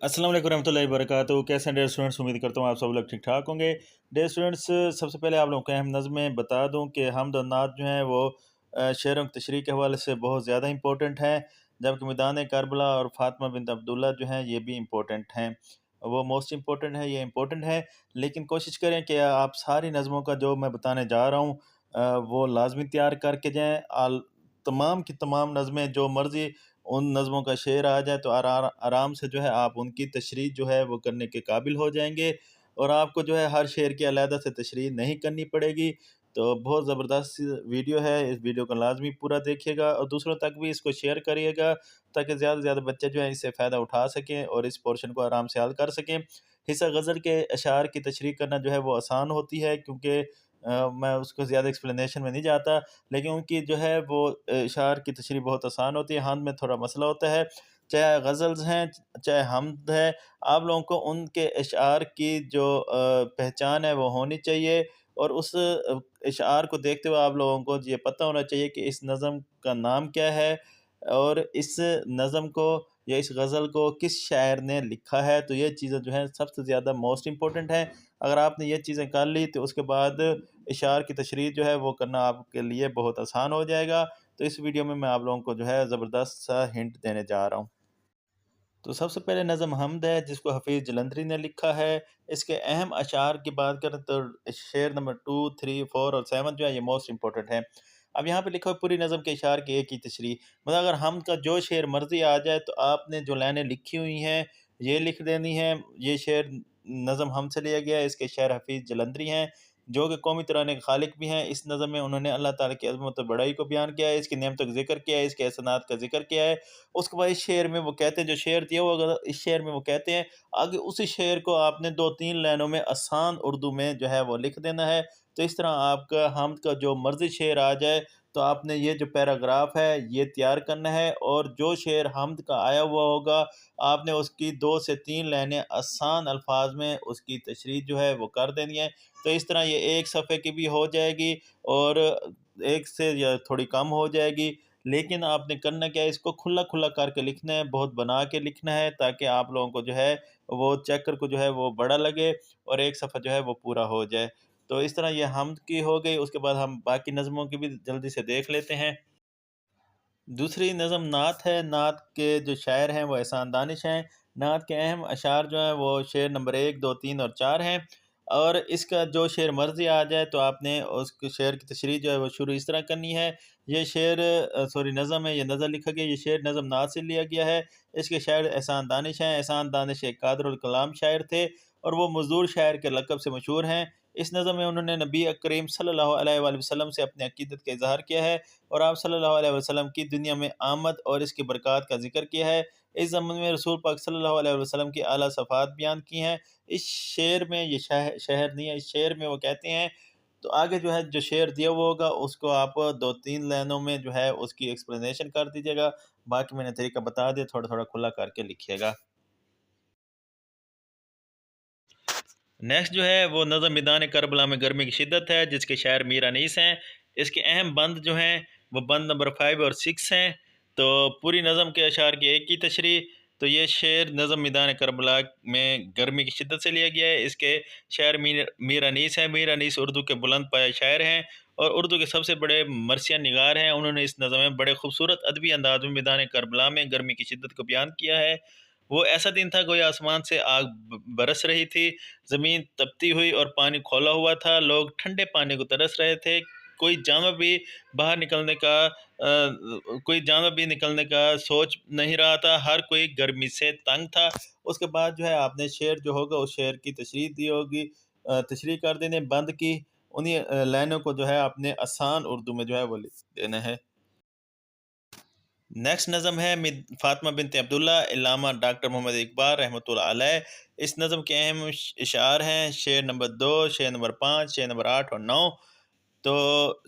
अस्सलाम वालेकुम रहमतुल्लाहि वबरकातुहू। कैसे हैं डेयर स्टूडेंट्स? उम्मीद करता हूँ आप सब लोग ठीक ठाक होंगे। डेयर स्टूडेंट्स, सबसे पहले आप लोगों को अहम नज़में बता दूँ कि हमद और नात जो हैं वो शेरों की तशरीह के हवाले से बहुत ज़्यादा इंपॉर्टेंट हैं, जबकि मैदान करबला और फातिमा बिनत अब्दुल्ला जो हैं ये भी इंपॉर्टेंट हैं। वो मोस्ट इंपॉर्टेंट है, ये इंपॉर्टेंट है, लेकिन कोशिश करें कि आप सारी नज़मों का जो मैं बताने जा रहा हूँ वो लाजमी तैयार करके जाएँ। तमाम की तमाम नज़में जो मर्ज़ी उन नज़मों का शेर आ जाए तो आराम से जो है आप उनकी तशरीह जो है वो करने के काबिल हो जाएँगे, और आपको जो है हर शेर की अलहदा से तशरीह नहीं करनी पड़ेगी। तो बहुत ज़बरदस्त वीडियो है, इस वीडियो को लाज़मी पूरा देखिएगा और दूसरों तक भी इसको शेयर करिएगा, ताकि ज़्यादा से ज़्यादा बच्चे जो हैं इससे फ़ायदा उठा सकें और इस पोर्शन को आराम से हल कर सकें। हिस्सा गज़ल के अशार की तशरीह करना जो है वो आसान होती है, क्योंकि मैं उसको ज़्यादा एक्सप्लेनेशन में नहीं जाता, लेकिन उनकी जो है वो इशार की तशरीह बहुत आसान होती है, हाथ में थोड़ा मसला होता है। चाहे गज़ल्स हैं, चाहे हम्द है, आप लोगों को उनके इशार की जो पहचान है वो होनी चाहिए, और उस इशार को देखते हुए आप लोगों को ये पता होना चाहिए कि इस नज़म का नाम क्या है, और इस नज़म को या इस गज़ल को किस शायर ने लिखा है। तो ये चीज़ें जो हैं सबसे ज़्यादा मोस्ट इम्पोर्टेंट हैं। अगर आपने ये चीज़ें कर ली तो उसके बाद इशार की तशरीह जो है वो करना आपके लिए बहुत आसान हो जाएगा। तो इस वीडियो में मैं आप लोगों को जो है ज़बरदस्त सा हिंट देने जा रहा हूँ। तो सबसे पहले नज़म हमद है, जिसको हफ़ीज़ जलंधरी ने लिखा है। इसके अहम अशार की बात करें तो शेर नंबर 2, 3, 4 और 7 जो है ये मोस्ट इम्पोर्टेंट है। अब यहाँ पे लिखा हुआ पूरी नज़म के इशार की एक ही तशरीह, मतलब अगर हमद का जो शेर मर्ज़ी आ जाए तो आपने जो लाइनें लिखी हुई हैं ये लिख देनी है। ये शेर नज़म हमद से लिया गया है, इसके शायर हफ़ीज़ जलंधरी हैं, जो कि कौमी तराने के खालिक भी हैं। इस नज़म में उन्होंने अल्लाह ताला की अज़मत और बड़ाई को बयान किया है, इसकी नेमतों का ज़िक्र किया है, इसके एहसानात का ज़िक्र किया है। उसके बाद इस शेर में वो कहते हैं, जो शेर दिया हुआ अगर इस शेर में वो कहते हैं, आगे उसी शेर को आपने 2-3 लाइनों में आसान उर्दू में जो है वो लिख देना है। तो इस तरह आपका हमद का जो मर्ज़ी शेर आ जाए तो आपने ये जो पैराग्राफ है ये तैयार करना है, और जो शेर हमद का आया हुआ होगा आपने उसकी 2 से 3 लाइनें आसान अल्फाज में उसकी तशरीह जो है वो कर देनी है। तो इस तरह ये एक सफ़े की भी हो जाएगी और एक से या थोड़ी कम हो जाएगी। लेकिन आपने करना क्या है, इसको खुला-खुला करके लिखना है, बहुत बना के लिखना है, ताकि आप लोगों को जो है वो चेकर को जो है वो बड़ा लगे और एक सफ़ा जो है वो पूरा हो जाए। तो इस तरह ये हमद की हो गई, उसके बाद हम बाकी नज़मों की भी जल्दी से देख लेते हैं। दूसरी नज़म नात है। नात के जो शायर हैं वो एहसान दानिश हैं। नात के अहम अशार जो हैं वो शेर नंबर 1, 2, 3 और 4 हैं, और इसका जो शेर मर्ज़ी आ जाए तो आपने उस शेर की तशरीह जो है वो शुरू इस तरह करनी है। ये शेर सॉरी नज़म है, ये नज़र लिखा गया, ये शेर नज़म नात से लिया गया है। इसके शायर एहसान दानिश हैं। एहसान दानिश एक कादरुल कलाम शायर थे, और वो मज़दूर शायर के लक़ब से मशहूर हैं। इस नज़म में उन्होंने नबी करीम सल्लल्लाहु अलैहि वसल्लम से अपनी अक़ीदत का इज़हार किया है, और आप सल्लल्लाहु अलैहि वसल्लम की दुनिया में आमद और इसकी बरक़ात का ज़िक्र किया है। इस ज़मन में रसूल पाक सल्लल्लाहु अलैहि वसल्लम की आला सफ़ात बयान की हैं। इस शेर में ये शहर नहीं है, इस शेर में वो कहते हैं, तो आगे जो है जो शेर दिया हुआ होगा उसको आप 2-3 लाइनों में जो है उसकी एक्सप्लेनेशन कर दीजिएगा। बाकी मैंने तरीका बता दिया, थोड़ा-थोड़ा खुला करके लिखिएगा। नेक्स्ट जो है वो नज़म मैदान करबला में गर्मी की शिद्दत है, जिसके शायर मीर अनीस हैं। इसके अहम बंद जो हैं वो बंद नंबर 5 और 6 हैं। तो पूरी नज़म के अशार की एक ही तशरीह। तो ये शेर नज़म मैदान करबला में गर्मी की शिद्दत से लिया गया है। इसके शायर मीर मीर अनीस हैं। मीर अनीस उर्दू के बुलंद पाया शायर हैं और उर्दू के सबसे बड़े मरसिया निगार हैं। उन्होंने इस नज़म में बड़े खूबसूरत अदबी अंदाज में मैदान करबला में गर्मी की शिद्दत को बयान किया है। वो ऐसा दिन था गोया आसमान से आग बरस रही थी, ज़मीन तपती हुई और पानी खौला हुआ था। लोग ठंडे पानी को तरस रहे थे। कोई जानवर भी बाहर निकलने का कोई जानवर भी निकलने का सोच नहीं रहा था। हर कोई गर्मी से तंग था। उसके बाद जो है आपने शेर जो होगा उस शेर की तशरीह दी होगी, तशरीह कर देने बंद की। उन्हीं लाइनों को जो है आपने आसान उर्दू में जो है वो लिख देना है। नेक्स्ट नज़म है फ़ातिमा बिनत अब्दुल्ला इल्लामा डॉक्टर मोहम्मद इकबाल रहमतुल्लाह अलैह। इस नज़म के अहम इशार हैं शेर नंबर 2, शेर नंबर 5, शेर नंबर 8 और 9। तो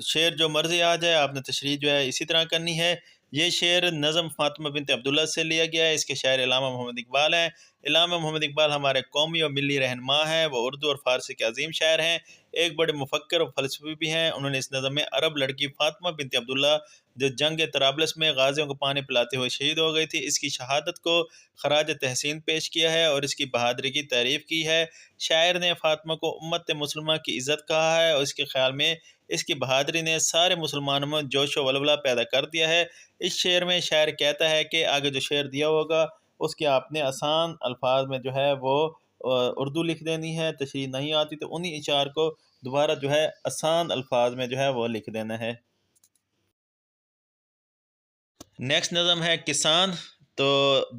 शेर जो मर्ज़ी आ जाए आपने तशरीह जो है इसी तरह करनी है। ये शेर नज़म फ़ातिमा बिनत अब्दुल्ला से लिया गया है। इसके शायर इल्लामा मोहम्मद इकबाल हैं। इल्लामा मोहम्मद इकबाल हमारे कौमी और मिली रहनुमा हैं। वो उर्दू और फ़ारसी के अज़ीम शायर हैं। एक बड़े मुफ़क्किर और फ़लसफ़ी भी हैं। उन्होंने इस नज़म में अरब लड़की फ़ातिमा बिनत अब्दुल्ला جو جنگ طرابلس میں غازیوں کو پانی پلاتے ہوئے شہید ہو گئی تھی، اس کی شہادت کو خراج تحسین پیش کیا ہے اور اس کی بہادری کی تعریف کی ہے۔ شاعر نے فاطمہ کو امت مسلمہ کی عزت کہا ہے اور اس کے خیال میں اس کی بہادری نے سارے مسلمانوں میں جوش و ولولہ پیدا کر دیا ہے۔ اس شعر میں شاعر کہتا ہے کہ آگے جو شعر دیا ہوگا اس کے آپ نے آسان الفاظ میں جو ہے وہ اردو لکھ دینی ہے، تشریح نہیں آتی تو انہی اشعار کو دوبارہ جو ہے آسان الفاظ میں جو ہے وہ لکھ دینا ہے۔ نیکسٹ نظم ہے کسان، تو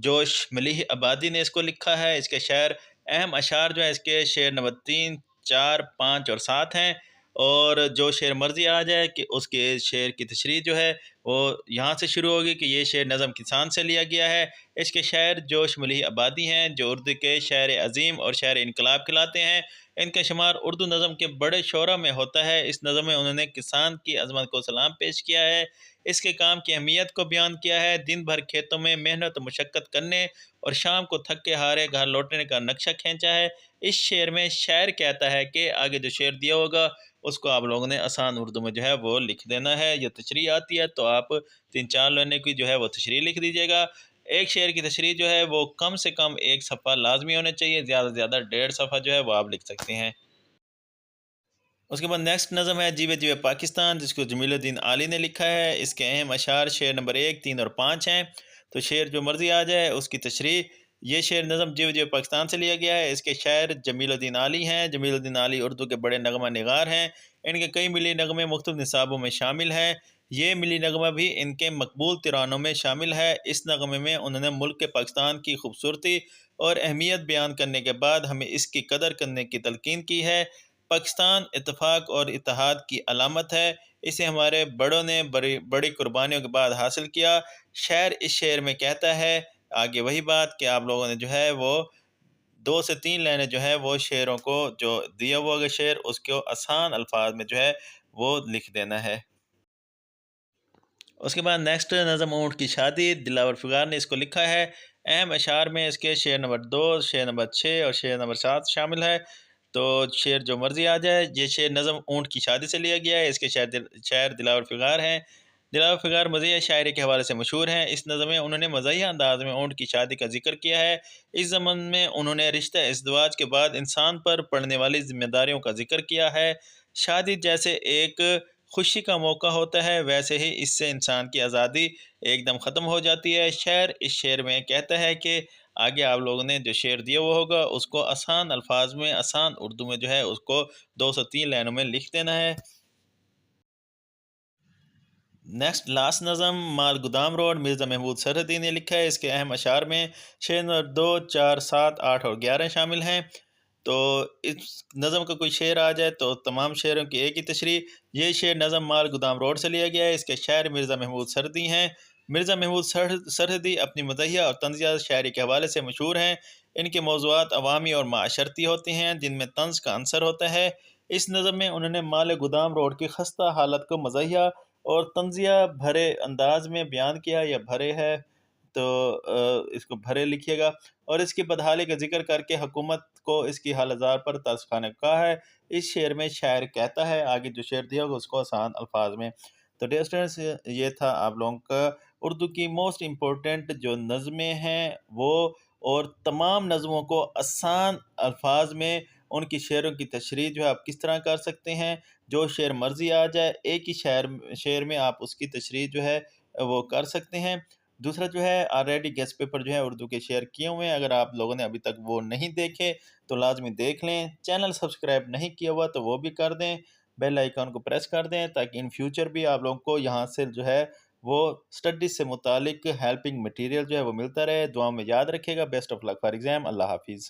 جوش ملیح آبادی نے اس کو لکھا ہے۔ اس کے شعر اہم اشعار جو ہے اس کے شعر نمبر 3، 4، 5 اور 7 ہیں، اور جو شعر مرضی آ جائے کہ اس کے شعر کی تشریح جو ہے وہ یہاں سے شروع ہوگی کہ یہ شعر نظم کسان سے لیا گیا ہے۔ اس کے شاعر جوش ملیح آبادی ہیں جو اردو کے شاعر عظیم اور شاعر انقلاب کہلاتے ہیں۔ ان کا شمار اردو نظم کے بڑے شعراء میں ہوتا ہے۔ اس نظم میں انہوں نے کسان کی عظمت کو سلام پیش کیا ہے، اس کے کام کی اہمیت کو بیان کیا ہے، دن بھر کھیتوں میں محنت و مشقت کرنے اور شام کو تھک کے ہارے گھر لوٹنے کا نقشہ کھینچا ہے۔ اس شعر میں شاعر کہتا ہے کہ آگے جو شعر دیا ہوگا اس کو آپ لوگوں نے آسان اردو میں جو ہے وہ لکھ دینا ہے، یا تشریح آتی ہے تو آپ 3-4 لینے کی جو ہے وہ تشریح لکھ دیجیے گا۔ ایک شعر کی تشریح جو ہے وہ کم سے کم ایک صفحہ لازمی ہونا چاہیے، زیادہ سے زیادہ 1.5 صفحہ جو ہے وہ آپ لکھ سکتے ہیں۔ اس کے بعد نیکسٹ نظم ہے جیوے جیوے پاکستان، جس کو جمیل الدین عالی نے لکھا ہے۔ اس کے اہم اشعار شعر نمبر 1، 3 اور 5 ہیں، تو شعر جو مرضی آ جائے اس کی تشریح۔ یہ شعر نظم جیوے جیوے پاکستان سے لیا گیا ہے۔ اس کے شاعر جمیل الدین عالی ہیں۔ جمیل الدین عالی اردو کے بڑے نغمہ نگار ہیں، ان کے کئی ملی نغمے مختلف نصابوں میں شامل ہیں۔ یہ ملی نغمہ بھی ان کے مقبول ترانوں میں شامل ہے۔ اس نغمے میں انہوں نے ملک کے پاکستان کی خوبصورتی اور اہمیت بیان کرنے کے بعد ہمیں اس کی قدر کرنے کی تلقین کی ہے۔ پاکستان اتفاق اور اتحاد کی علامت ہے، اسے ہمارے بڑوں نے بڑی قربانیوں کے بعد حاصل کیا۔ شاعر اس شعر میں کہتا ہے آگے وہی بات کہ آپ لوگوں نے جو ہے وہ 2 سے 3 لائنیں جو ہے وہ شعروں کو جو دیا ہوا ہوگا شعر اس کو آسان الفاظ میں جو ہے وہ لکھ دینا ہے۔ اس کے بعد نیکسٹ نظم اونٹ کی شادی، دلاور فغار نے اس کو لکھا ہے۔ اہم اشعار میں اس کے شعر نمبر 2، شعر نمبر 6 اور شعر نمبر 7 شامل ہے، تو شعر جو مرضی آ جائے۔ یہ شعر نظم اونٹ کی شادی سے لیا گیا ہے۔ اس کے شاعر دلاور فغار ہیں۔ دلاور فغار مزاحیہ شاعری کے حوالے سے مشہور ہیں۔ اس نظم میں انہوں نے مزاحیہ انداز میں اونٹ کی شادی کا ذکر کیا ہے۔ اس ضمن میں انہوں نے رشتہ ازدواج کے بعد انسان پر پڑنے والی ذمہ داریوں کا ذکر کیا ہے۔ شادی جیسے ایک خوشی کا موقع ہوتا ہے، ویسے ہی اس سے انسان کی آزادی ایک دم ختم ہو جاتی ہے۔ شاعر اس شعر میں کہتا ہے کہ آگے آپ لوگوں نے جو شعر دیا وہ ہوگا اس کو آسان الفاظ میں آسان اردو میں جو ہے اس کو 2 سے 3 لائنوں میں لکھ دینا ہے۔ نیکسٹ لاسٹ نظم مال گودام روڈ، مرزا محمود سرحدی نے لکھا ہے۔ اس کے اہم اشعار میں شعر نمبر 2، 4، 7، 8 اور 11 شامل ہیں، تو اس نظم کا کوئی شعر آ جائے تو تمام شعروں کی ایک ہی تشریح۔ یہ شعر نظم مال گودام روڈ سے لیا گیا ہے۔ اس کے شاعر مرزا محمود سرحدی ہیں۔ مرزا محمود سرحدی اپنی مزاحیہ اور طنزیہ شاعری کے حوالے سے مشہور ہیں۔ ان کے موضوعات عوامی اور معاشرتی ہوتے ہیں جن میں طنز کا عنصر ہوتا ہے۔ اس نظم میں انہوں نے مال گودام روڈ کی خستہ حالت کو مزاحیہ اور طنزیہ بھرے انداز میں بیان کیا، یا بھرے ہے تو اس کو بھرے لکھیے گا، اور اس کی بدحالی کا ذکر کر کے حکومت کو اس کی حال ہزار پر ترس کھانے کا ہے۔ اس شعر میں شاعر کہتا ہے آگے جو شعر دیا ہوگا اس کو آسان الفاظ میں۔ تو ڈیئر اسٹوڈنٹس، یہ تھا آپ لوگوں کا اردو کی موسٹ امپورٹنٹ جو نظمیں ہیں وہ، اور تمام نظموں کو آسان الفاظ میں ان کی شعروں کی تشریح جو ہے آپ کس طرح کر سکتے ہیں۔ جو شعر مرضی آ جائے ایک ہی شعر میں آپ اس کی تشریح جو ہے وہ کر سکتے ہیں۔ دوسرا جو ہے آلریڈی گیسٹ پیپر جو ہے اردو کے شیئر کیے ہوئے ہیں، اگر آپ لوگوں نے ابھی تک وہ نہیں دیکھے تو لازمی دیکھ لیں۔ چینل سبسکرائب نہیں کیا ہوا تو وہ بھی کر دیں، بیل آئیکن کو پریس کر دیں تاکہ ان فیوچر بھی آپ لوگوں کو یہاں سے جو ہے وہ اسٹڈیز سے متعلق ہیلپنگ مٹیریل جو ہے وہ ملتا رہے۔ دعاؤں میں یاد رکھے گا۔ Best of luck for exam. اللہ حافظ۔